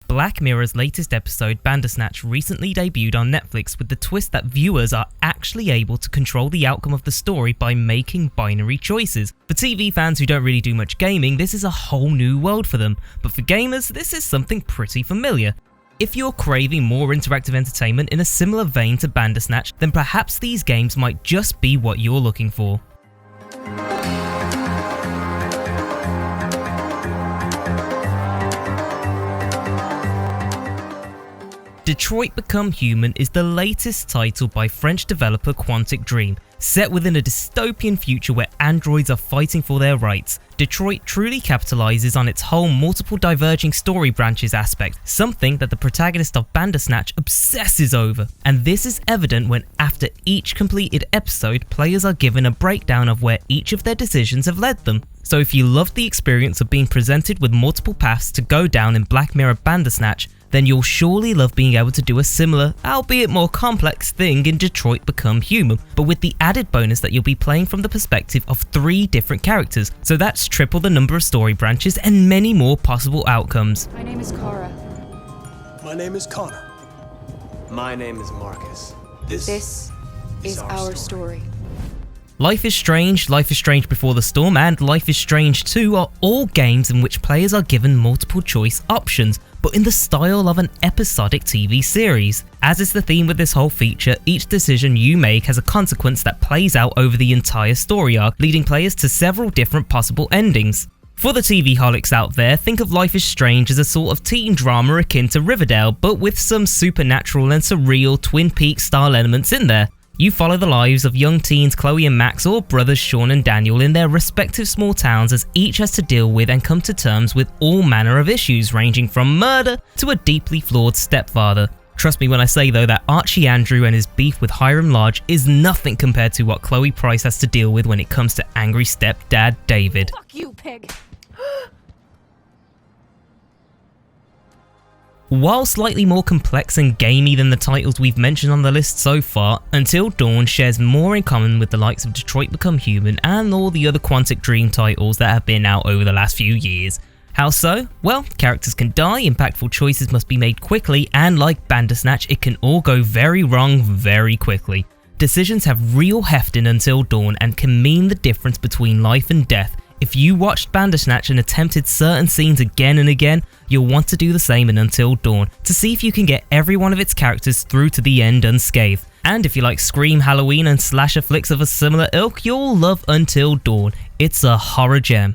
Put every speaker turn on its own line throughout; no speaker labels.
Black Mirror's latest episode, Bandersnatch, recently debuted on Netflix with the twist that viewers are actually able to control the outcome of the story by making binary choices. For TV fans who don't really do much gaming, this is a whole new world for them, but for gamers, this is something pretty familiar. If you're craving more interactive entertainment in a similar vein to Bandersnatch, then perhaps these games might just be what you're looking for. Detroit Become Human is the latest title by French developer Quantic Dream. Set within a dystopian future where androids are fighting for their rights, Detroit truly capitalizes on its whole multiple diverging story branches aspect, something that the protagonist of Bandersnatch obsesses over. And this is evident when after each completed episode, players are given a breakdown of where each of their decisions have led them. So if you loved the experience of being presented with multiple paths to go down in Black Mirror Bandersnatch, then you'll surely love being able to do a similar, albeit more complex thing in Detroit Become Human, but with the added bonus that you'll be playing from the perspective of 3 different characters, so that's triple the number of story branches and many more possible outcomes.
My name is Kara.
My name is Connor.
My name is Marcus.
This is our story.
Life is Strange Before the Storm, and Life is Strange 2 are all games in which players are given multiple choice options, but in the style of an episodic TV series. As is the theme with this whole feature, each decision you make has a consequence that plays out over the entire story arc, leading players to several different possible endings. For the TV holics out there, think of Life is Strange as a sort of teen drama akin to Riverdale, but with some supernatural and surreal Twin Peaks style elements in there. You follow the lives of young teens Chloe and Max, or brothers Sean and Daniel, in their respective small towns as each has to deal with and come to terms with all manner of issues, ranging from murder to a deeply flawed stepfather. Trust me when I say though that Archie Andrew and his beef with Hiram Lodge is nothing compared to what Chloe Price has to deal with when it comes to angry stepdad David.
Fuck you, pig.
While slightly more complex and gamey than the titles we've mentioned on the list so far, Until Dawn shares more in common with the likes of Detroit Become Human and all the other Quantic Dream titles that have been out over the last few years. How so? Well, characters can die, impactful choices must be made quickly, and like Bandersnatch, it can all go very wrong very quickly. Decisions have real heft in Until Dawn and can mean the difference between life and death. If you watched Bandersnatch and attempted certain scenes again and again, you'll want to do the same in Until Dawn to see if you can get every one of its characters through to the end unscathed. And if you like Scream, Halloween and slasher flicks of a similar ilk, you'll love Until Dawn. It's a horror gem.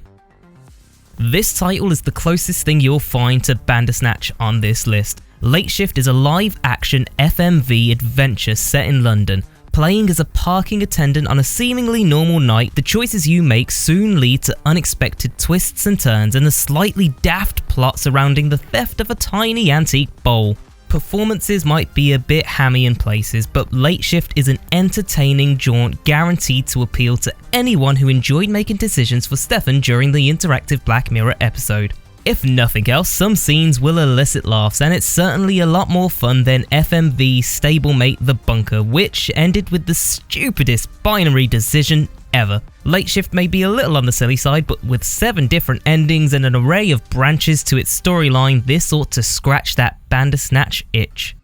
This title is the closest thing you'll find to Bandersnatch on this list. Late Shift is a live-action FMV adventure set in London. Playing as a parking attendant on a seemingly normal night, the choices you make soon lead to unexpected twists and turns and a slightly daft plot surrounding the theft of a tiny antique bowl. Performances might be a bit hammy in places, but Late Shift is an entertaining jaunt guaranteed to appeal to anyone who enjoyed making decisions for Stefan during the interactive Black Mirror episode. If nothing else, some scenes will elicit laughs, and it's certainly a lot more fun than FMV Stablemate The Bunker, which ended with the stupidest binary decision ever. Late Shift may be a little on the silly side, but with 7 different endings and an array of branches to its storyline, this ought to scratch that Bandersnatch itch.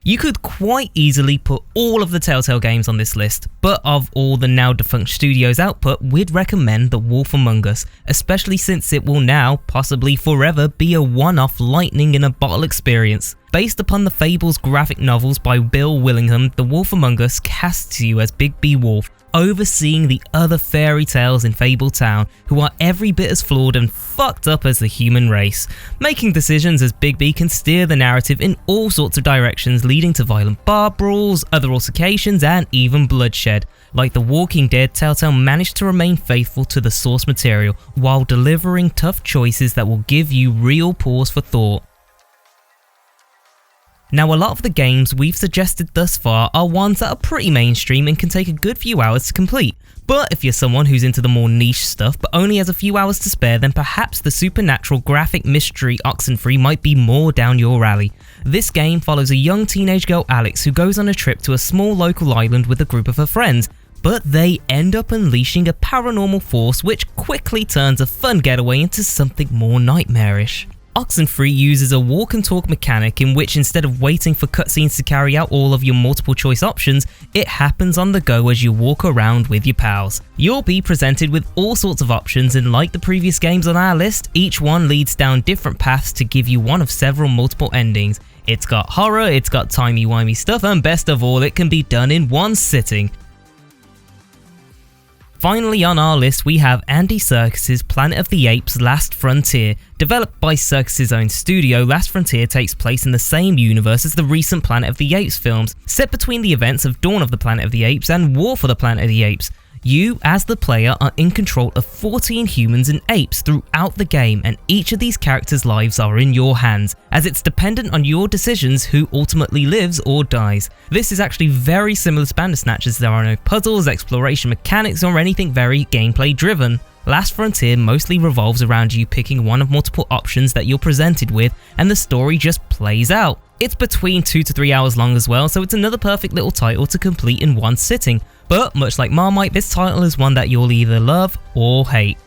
You could quite easily put all of the Telltale games on this list, but of all the now defunct studios' output, we'd recommend The Wolf Among Us, especially since it will now, possibly forever, be a one-off lightning in a bottle experience. Based upon the Fables graphic novels by Bill Willingham, The Wolf Among Us casts you as Big B Wolf, overseeing the other fairy tales in Fable Town, who are every bit as flawed and fucked up as the human race. Making decisions as Big B can steer the narrative in all sorts of directions, leading to violent bar brawls, other altercations, and even bloodshed. Like The Walking Dead, Telltale managed to remain faithful to the source material, while delivering tough choices that will give you real pause for thought. Now, a lot of the games we've suggested thus far are ones that are pretty mainstream and can take a good few hours to complete. But if you're someone who's into the more niche stuff but only has a few hours to spare, then perhaps the supernatural graphic mystery Oxenfree might be more down your alley. This game follows a young teenage girl Alex who goes on a trip to a small local island with a group of her friends, but they end up unleashing a paranormal force which quickly turns a fun getaway into something more nightmarish. Oxenfree uses a walk and talk mechanic in which instead of waiting for cutscenes to carry out all of your multiple choice options, it happens on the go as you walk around with your pals. You'll be presented with all sorts of options, and like the previous games on our list, each one leads down different paths to give you one of several multiple endings. It's got horror, it's got timey-wimey stuff, and best of all, it can be done in one sitting. Finally on our list we have Andy Serkis's Planet of the Apes Last Frontier. Developed by Serkis's own studio, Last Frontier takes place in the same universe as the recent Planet of the Apes films, set between the events of Dawn of the Planet of the Apes and War for the Planet of the Apes. You, as the player, are in control of 14 humans and apes throughout the game, and each of these characters' lives are in your hands, as it's dependent on your decisions who ultimately lives or dies. This is actually very similar to Bandersnatch, as there are no puzzles, exploration mechanics, or anything very gameplay driven. Last Frontier mostly revolves around you picking one of multiple options that you're presented with, and the story just plays out. It's between 2 to 3 hours long as well, so it's another perfect little title to complete in one sitting. But much like Marmite, this title is one that you'll either love or hate.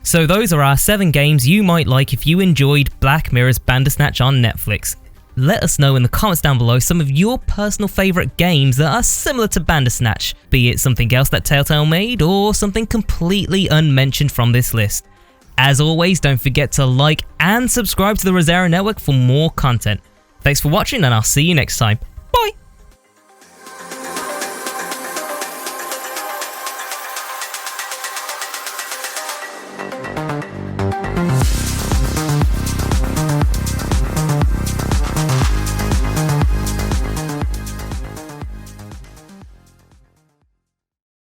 So those are our 7 games you might like if you enjoyed Black Mirror's Bandersnatch on Netflix. Let us know in the comments down below some of your personal favourite games that are similar to Bandersnatch, be it something else that Telltale made or something completely unmentioned from this list. As always, don't forget to like and subscribe to the Rosera Network for more content. Thanks for watching, and I'll see you next time. Bye!